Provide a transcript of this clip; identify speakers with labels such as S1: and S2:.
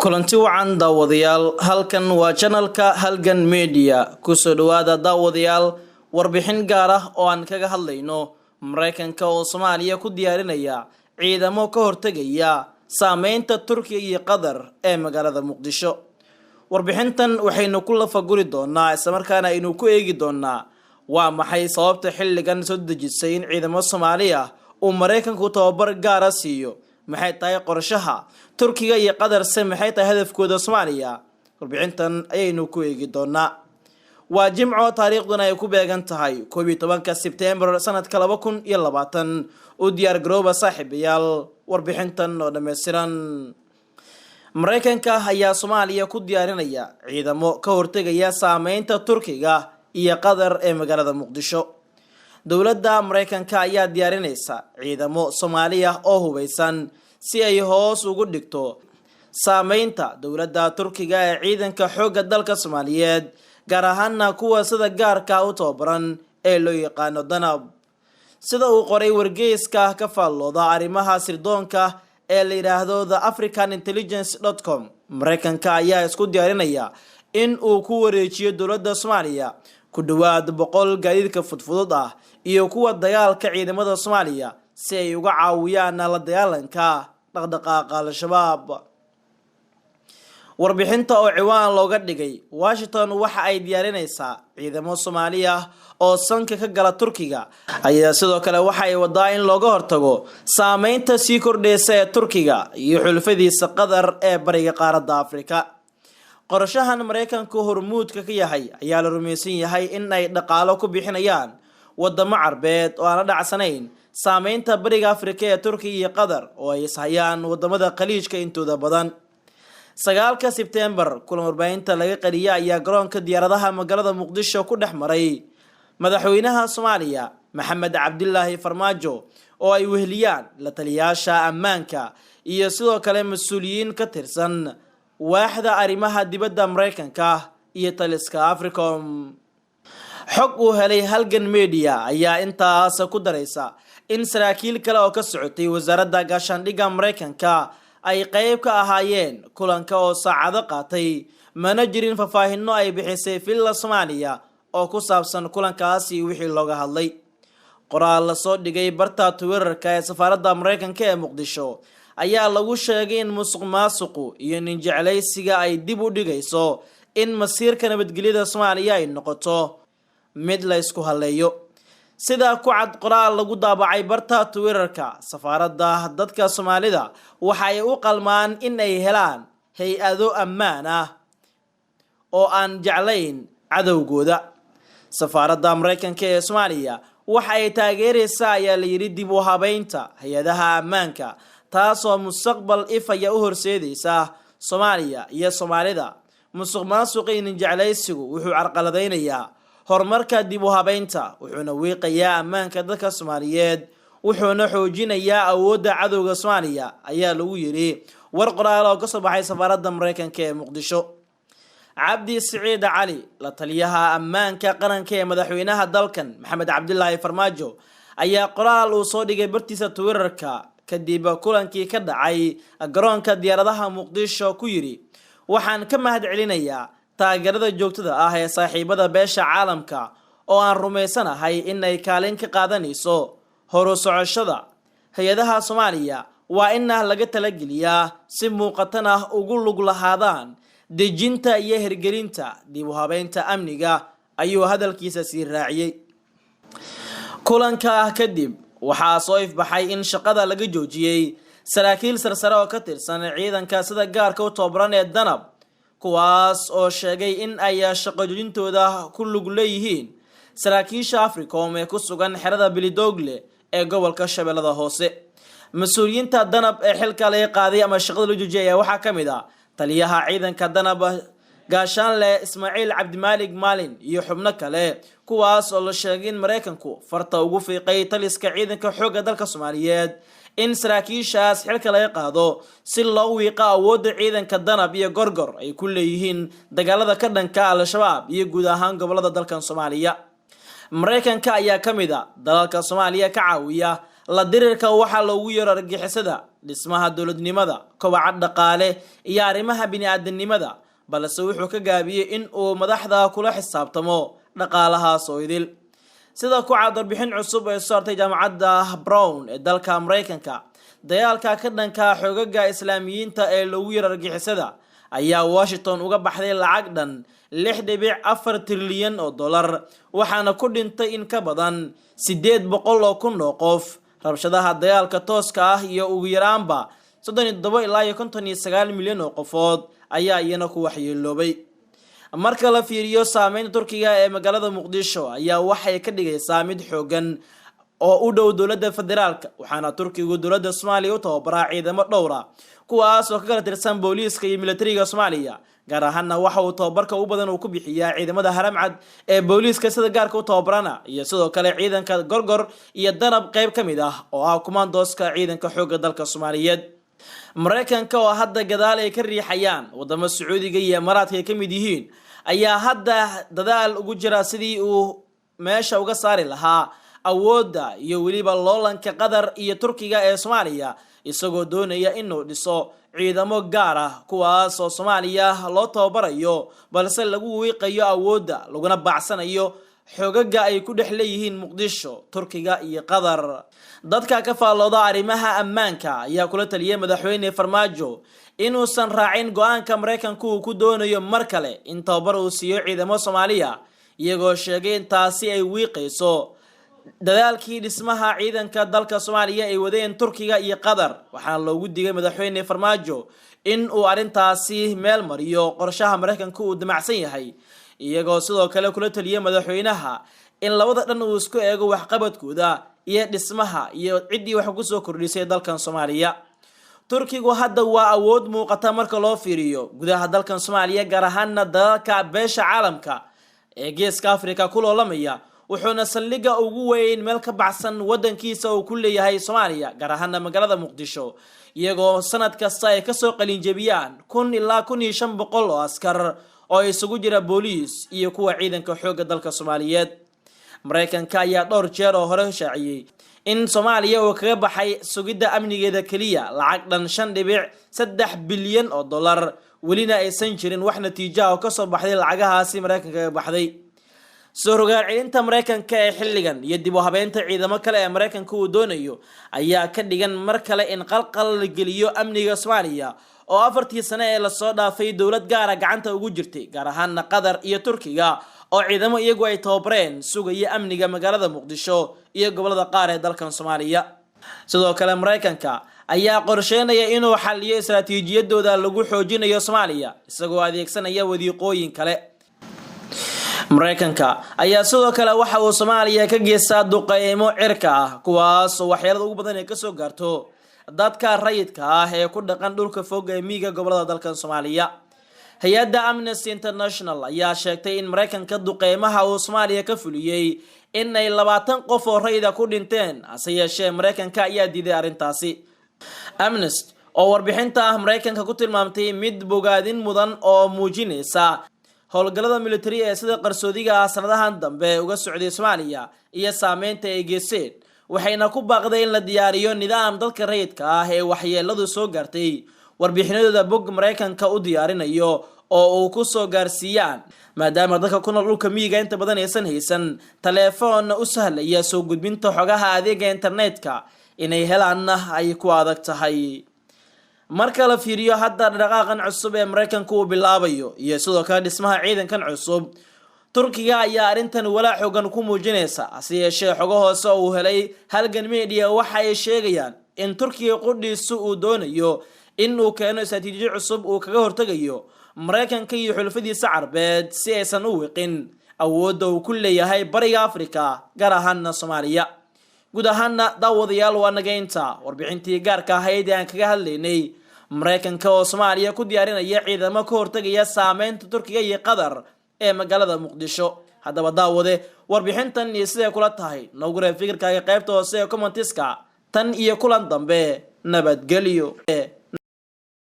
S1: kulanti wacan daawadayaal halkan waa channelka Halgan Media kusoo dhawaada daawadayaal warbixin gaar ah oo aan kaga hadlayno Mareykanka oo Soomaaliya ku diyaarinaya ciidamo ka hortagaya saameynta Turkiga iyo Qatar ee magaalada Muqdisho. Warbixintan waxaynu ku lafaguri doonaa isla markaana aynu ku eegi doonaa waa maxay sababta xilligan soo dejisay in ciidamo Soomaali ah uu Mareykanku tababar gaar ah siiyo, maxay tahay qorshaha Turkiga iyo Qatar maxay tahay hadafkooda Soomaaliya. Warbixintan ayaynu ku eegi doonaa. waa Jimco taariikhduna ay ku beegan tahay 12 Sebtembar sanadka 2020 oo diyaar garooba saaxiibayaal warbixintan oo dhameystiran. Mareykanka ayaa Soomaaliya ku diyaarinaya ciidamo ka hortagaya saameynta Turkiga iyo Qatar ee magaalada Muqdisho. dowladda Mareykanka ayaa diyaarinaysa ciidamo Soomaali ah oo hubeysan si ay hoos ugu dhigto saameynta dowladda Turkiga ee ciidanka xoogga dalka Soomaaliyeed, gaar ahaan kuwa sida gaarka u tababaran ee loo yaqaan Danab. sida uu qoray wargeyska ka faallooda arrimaha sirdoonka ee la yiraahdo The African Intelligence.com, Mareykanka ayaa isku diyaarinaya in uu ku wareejiyo dowladda Soomaaliya ku dhawaad 100 gaadiidka fudfudud ah iyo kuwa dagaalka ciidamada Soomaaliya si ay uga caawiyaan la dagaalanka dhaqdhaqaaqa al-shabaab. warbixinta oo ciwaan looga dhigay Washington waxa ay diyaarinaysaa ciidamo Soomaali ah oo sanka ka gala Turkiga ayaa sidoo kale waxa ay wadaa in looga hortago saameynta sii kordheysa ee Turkiga iyo xulfadiisa Qatar ee bariga qaaradda Afrika. qorshahan Mareykanku hormuudka ka yahay ayaa la rumaysan yahay in ay dhaqaalo ku bixinayaan wadamo Carbeed oo aan la dhacsanayn saameynta bariga Afrika ee Turkiga iyo Qatar oo ay ishayaan wadamada Khaliijka intooda badan. 9 Sebtembar kulan warbaahinta laga qariyay ayaa garoonka diyaaradaha magaalada Muqdisho ku dhexmaray madaxweynaha Soomaaliya Maxamed Cabdullaahi Farmaajo oo ay weheliyaan la taliyaasha ammaanka iyo sidoo kale mas'uuliyiin ka tirsan waaxda arrimaha dibadda Mareykanka iyo taliska Africom. xog uu helay Halgan Media ayaa intaas ku daraysa in saraakiil kale oo ka socotay wasaaradda gaashaandhigga Mareykanka ay qayb ka ahaayeen kulanka oo saacado qaatay, mana jirin faahfaahinno ay bixisay Villa Soomaaliya oo ku saabsan kulankaasi wixii looga hadlay. qoraal la soo dhigay barta Twitterka ee safaaradda Mareykanka ee Muqdisho ayaa lagu sheegay in musuqmaasuqu iyo nin jeclaysiga ay dib u dhigayso in masiirka nabadgelyada Soomaaliya ay noqoto mid la isku haleeyo. sida ku cad qoraal lagu daabacay barta Twitterka, safaaradda dadka Soomaalida waxa ay u qalmaan in ay helaan hay'ado ammaan ah oo aan jeclayn cadowgooda. safaaradda Mareykanka ee Soomaaliya waxa ay taageeraysaa ayaa la yiri dib u habeynta hay'adaha ammaanka, taasoo mustaqbal ifaya u horseedaysa Soomaaliya iyo Soomaalida. musuqmaasuqa iyo nin jeclaysigu wuxuu carqaladeynayaa horumarka dib u habeynta, wuxuuna wiiqayaa ammaanka dadka Soomaaliyeed, wuxuuna xoojinayaa awoodda cadowga Soomaaliya ayaa lagu yiri war qoraal oo ka soo baxay safaaradda Mareykanka ee Muqdisho. Cabdi Saciid Cali, la taliyaha ammaanka qaranka ee madaxweynaha dalkan Maxamed Cabdullaahi Farmaajo, ayaa qoraal uu soo dhigay bartiisa Twitterka kadib kulankii ka dhacay garoonka diyaaradaha Muqdisho ku yiri waxaan ka mahadcelinayaa taageerada joogtada ah ee saaxiibada beesha caalamka oo aan rumaysanahay in ay kaalin ka qaadanayso horu socoshada hay'adaha Soomaaliya. waa in laga talageliyaa si muuqatana ugu lug lahaadaan dejinta iyo hirgelinta dib u habeynta amniga, ayuu hadalkiisa sii raaciyay. kulanka kadib waxaa soo ifbaxay in shaqada laga joojiyay saraakiil sarsare oo ka tirsan ciidanka sida gaarka u tababaran ee Danab, kuwaas oo sheegay in ay shaqo joojintooda ku lug leeyihiin saraakiisha Africom ee ku sugan xerada Bilidogle ee gobolka Shabeellada Hoose. mas'uuliyiinta Danab ee xilka laga qaaday ama shaqada la joojiyay waxaa kamid ah taliyaha ciidanka Danab Gaashaanle Ismaaciil Cabdimaalig Maalin iyo xubno kale, kuwaas oo la sheegay in Mareykanku farta ugu fiiqay taliska ciidanka xoogga dalka Soomaaliyeed in saraakiishaas xilka laga qaado si loo wiiqo awoodda ciidanka Danab iyo Gorgor ay ku leeyihiin dagaalada ka dhanka al-shabaab iyo guud ahaan gobolada dalkan Soomaaliya. Mareykanka ayaa kamid ah dalalka Soomaaliya ka caawiya la dirirka waxa loogu yeero argagixisada, dhismaha dowladnimada, kobaca dhaqaale iyo arrimaha bini'aadanimada, balse wuxuu ka gaabiyay in uu madaxda kula xisaabtamo dhaqaalahaas oo idil. sida ku cad warbixin cusub ee soo saartay jaamacadda Brown ee dalka Mareykanka, dagaalka ka dhanka xoogagga Islaamiyiinta ee loogu yeero argagixisada ayaa Washington uga baxday lacag dhan 6.4 trilyan oo dollar, waxaana ku dhintay in ka badan 800,000 oo qof. rabshadaha dagaalka tooska ah iyo ugu yaraanba 37 ilaa 59 milyan oo qofood ayaa iyana ku waxyeeloobay. marka la fiiriyo saameynta Turkiga ee magaalada Muqdisho ayaa waxay ka dhigaysaa mid xoogan oo u dhow dowladda federaalka, waxaana Turkigu dowladda Soomaaliya u tababaraa ciidamo dhowra kuwaas oo ka kala tirsan booliiska iyo militariga Soomaaliya. gaar ahaan waxa uu tababarka u badan uu ku bixiyaa ciidamada haramcad ee booliiska sida gaarka u tababarana, iyo sidoo kale ciidanka gorgor iyo danab qayb kamid ah oo ah kumaandooska ciidanka xoogga dalka Soomaaliyeed. Mareykanka oo hadda gadaal ay ka riixayaan wadamo Sacuudiga iyo Imaaraadka ay kamid yihiin ayaa hadda dadaal ugu jira sidii uu meesha uga saari lahaa awoodda iyo weliba loolanka Qatar iyo Turkiga ee Soomaaliya, isagoo doonaya inuu dhiso ciidamo gaar ah kuwaas oo Soomaaliya loo tababarayo balse lagu wiiqayo awoodda laguna baacsanayo xoogagga ay ku dhex leeyihiin Muqdisho, Turkiga iyo Qatar. dadka ka faalooda arrimaha ammaanka ayaa kula taliyay madaxweyne Farmaajo inuusan raacin go'aanka Mareykanku uu ku doonayo mar kale in tababar uu siiyo ciidamo Soomaaliya, iyagoo sheegay in taasi ay wiiqayso dadaalkii dhismaha ciidanka dalka Soomaaliya ay wadeen Turkiga iyo Qatar. waxaana loogu digay madaxweyne Farmaajo in uu arintaasi meel mariyo qorshaha Mareykanku uu damacsan yahay, iyagoo sidoo kale kula taliyay madaxweynaha in labada dhan uu isku eego waxqabadkooda iyo dhismaha iyo cidii wax ku soo kordhisay dalkan Soomaaliya. Turkigu hadda waa awood muuqata marka loo fiiriyo gudaha dalkan Soomaaliya, gaar ahaan dalalka beesha caalamka ee Geeska Afrika ku loolamaya, wuxuuna saldhigga ugu weyn meel ka baxsan wadankiisa uu ku leeyahay Soomaaliya, gaar ahaan magaalada Muqdisho, iyagoo sanad kasta ay ka soo qalin jebiyaan 1,000 ilaa 1,500 oo askar oo isugu jira booliis iyo kuwa ciidanka xoogga dalka Soomaaliyeed. Mareykanka ayaa dhowr jeer oo hore shaaciyay in Soomaaliya uu kaga baxay sugidda amnigeeda kaliya lacag dhan 5.3 bilyan oo dollar, welina aysan jirin wax natiijo ah oo ka soo baxday lacagahaasi Mareykanka kaga baxday. soo rogaal celinta Mareykanka ee xilligan iyo dib u habeynta ciidamo kale ee Mareykanka uu doonayo ayaa ka dhigan mar kale in qalqal la geliyo amniga Soomaaliya oo 4 sano ee la soo dhaafay dowlad gaar ah gacanta ugu jirtay, gaar ahaan Qatar iyo Turkiga oo ciidamo iyagu ay tababareen sugaya amniga magaalada Muqdisho iyo gobolada qaar ee dalkan Soomaaliya. sidoo kale Mareykanka ayaa qorsheynaya inuu xalliyo istaraatiijiyadooda lagu xoojinayo Soomaaliya isagoo adeegsanaya wadiiqooyin kale. Mareykanka ayaa sidoo kale waxa uu Soomaaliya ka geystaa duqeymo cirka ah kuwaas oo waxyeelada ugu badan ay ka soo gaarto dadka rayidka ah ee ku dhaqan dhulka fog ee miyiga gobolada dalkan Soomaaliya. hay'adda Amnesty International ayaa sheegtay in Mareykanka duqeymaha uu Soomaaliya ka fuliyay in ay 20 qof oo rayid ah ku dhinteen, hase yeeshee Mareykanka ayaa diiday arintaasi. Amnesty oo warbixinta Mareykanka ku tilmaamtay mid bogaadin mudan oo muujinaysa howlgallada military ee sida qarsoodiga ah sanadahan dambe uga socday Soomaaliya iyo saameynta ay geysteen, waxayna ku baaqday in la diyaariyo nidaam dadka rayidka ah ee waxyeeladu soo gaartay warbixinadooda bog Mareykanka u diyaarinayo oo uu ku soo gaarsiiyaan, maadaama dadka ku nool dhulka miyiga inta badan aysan haysan telefoon u sahlaya soo gudbinta xogaha adeega internetka inay helaan ay ku adag tahay. marka la fiiriyo hadda dhaqaaqan cusub ee Mareykanka uu bilaabayo iyo sidoo kale dhismaha ciidankan cusub, Turkiga ayaa arintan walaac xoogan ku muujinaysa, hase yeeshee xogo hoose oo uu helay halgan media waxa ay sheegayaan in Turkiga qudhiisu uu doonayo in uu keeno istaraatiijiyo cusub uu kaga hortagayo Mareykanka iyo xulafadiisa Carbeed si aysan u wiiqin awoodda uu ku leeyahay bariga Afrika, gaar ahaan Soomaaliya. guud ahaan daawadayaal waa nageynta warbixintii gaarka ahayd ee aan kaga hadlaynay Mareykanka oo Soomaaliya ku diyaarinaya ciidamo ka hortagaya saameynta Turkiga iyo Qatar ee magaalada Muqdisho. haddaba daawade warbixintan iyo sidee kula tahay noogu reeb fikirkaaga qaybta hoose ee commentiska. tan iyo kulan dambe, nabadgelyo.